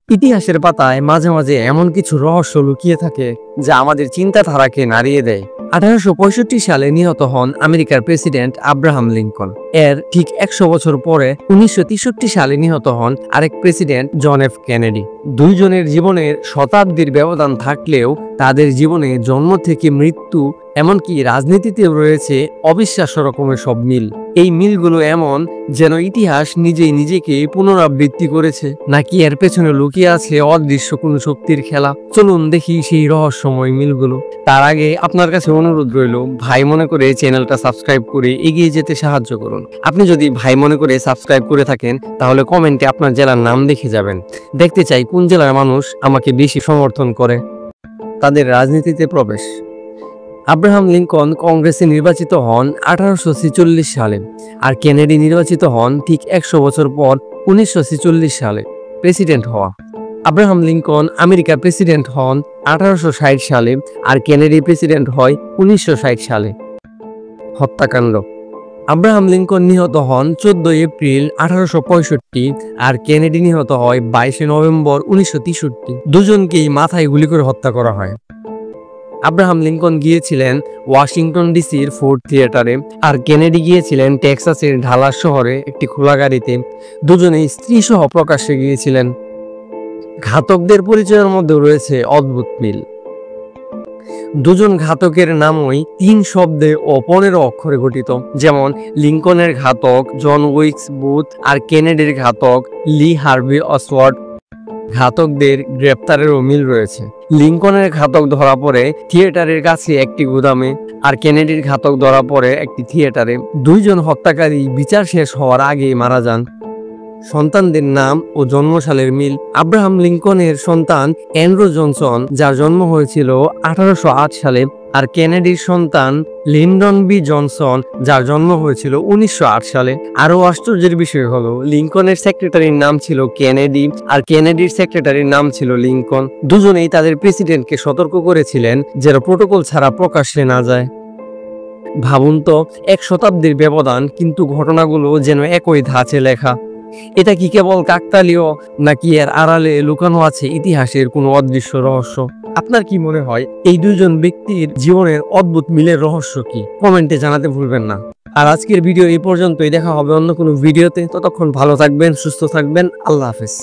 ইতিহাসের পাতায় মাঝে মাঝে এমন কিছু রহস্য লুকিয়ে থাকে যা আমাদের চিন্তাধারাকে নাড়িয়ে দেয়। 1865 সালে নিহত হন আমেরিকার প্রেসিডেন্ট আব্রাহাম লিঙ্কন। এর ঠিক 100 বছর পরে 1963 সালে নিহত হন আরেক প্রেসিডেন্ট জন এফ কেনেডি। দুইজনের জীবনের শতাব্দীর ব্যবধান থাকলেও তাদের জীবনে জন্ম থেকে মৃত্যু এমনকি রাজনীতিতেও রয়েছে অবিশ্বাস্য রকমের সব মিল। এই মিলগুলো এমন যেন ইতিহাস নিজেই নিজেকে পুনরাবৃত্তি করেছে, নাকি এর পেছনে লুকিয়ে আছে অদৃশ্য কোনো শক্তির খেলা। চলুন দেখি সেই রহস্যময় মিলগুলো। তার আগে আপনার কাছে অনুরোধ রইল, ভাই মনে করে চ্যানেলটা সাবস্ক্রাইব করে এগিয়ে যেতে সাহায্য করুন। আপনি যদি ভাই মনে করে সাবস্ক্রাইব করে থাকেন তাহলে কমেন্টে আপনার জেলার নাম লিখে যাবেন। দেখতে চাই কোন জেলার মানুষ আমাকে বেশি সমর্থন করে। তাদের রাজনীতিতে প্রবেশ। আব্রাহাম লিঙ্কন কংগ্রেসে নির্বাচিত হন 1846 সালে, আর কেনেডি নির্বাচিত হন ঠিক 100 বছর পর 1946 সালে প্রেসিডেন্ট হওয়া। আব্রাহাম লিঙ্কন আমেরিকার প্রেসিডেন্ট হন 1860 সালে, আর কেনেডি প্রেসিডেন্ট হয় 1960 সালে। হত্যাকাণ্ড। আব্রাহাম লিঙ্কন নিহত হন 14 এপ্রিল 1865, আর কেনেডি নিহত হয় 22 নভেম্বর 1963। দুজনকেই মাথায় গুলি করে হত্যা করা হয়। আব্রাহাম লিঙ্কন গিয়েছিলেন ওয়াশিংটন ডিসির ফোর্ড থিয়েটারে, আর কেনেডি গিয়েছিলেন টেক্সাসের ডালাস শহরে একটি খোলা গাড়িতে। দুজনেই স্ত্রী সহ প্রকাশ্যে গিয়েছিলেন। ঘাতকদের পরিচয়ের মধ্যে রয়েছে অদ্ভুত মিল। দুজন ঘাতকের নামই 3 শব্দে ও 15 অক্ষরে গঠিত, যেমন লিঙ্কনের ঘাতক জন উইকস বুথ আর কেনেডির ঘাতক লি হার্ভি অসওয়ার্ড। ঘাতকদের গ্রেপ্তারেরও মিল রয়েছে। লিঙ্কনের ঘাতক ধরা পড়ে থিয়েটারের কাছে একটি গুদামে, আর কেনেডির ঘাতক ধরা পড়ে একটি থিয়েটারে। দুইজন হত্যাকারী বিচার শেষ হওয়ার আগেই মারা যান। সন্তানদের নাম ও জন্মসালের মিল। আব্রাহাম লিঙ্কনের সন্তান অ্যান্ড্রু জনসন, যার জন্ম হয়েছিল 1808 সালে, আর কেনেডির সন্তান লিন্ডন বি জনসন, যার জন্ম হয়েছিল 1908 সালে। আরও আশ্চর্যের বিষয় হলো লিঙ্কনের সেক্রেটারির নাম ছিল কেনেডি, আর কেনেডির সেক্রেটারির নাম ছিল লিঙ্কন। দুজনেই তাদের প্রেসিডেন্টকে সতর্ক করেছিলেন যেন প্রোটোকল ছাড়া প্রকাশ্যে না যায়। ভাবুন তো, 1 শতাব্দীর ব্যবধান, কিন্তু ঘটনাগুলো যেন একই ধাঁচে লেখা। এটা কি কেবল কাকতালীয়, নাকি এর আড়ালে লুকানো আছে ইতিহাসের কোনো অদৃশ্য রহস্য? আপনার কি মনে হয় এই দুজন ব্যক্তির জীবনের অদ্ভুত মিলের রহস্য কি? কমেন্টে জানাতে ভুলবেন না। আর আজকের ভিডিও এই পর্যন্তই। দেখা হবে অন্য কোনো ভিডিওতে। ততক্ষণ ভালো থাকবেন, সুস্থ থাকবেন। আল্লাহ হাফেজ।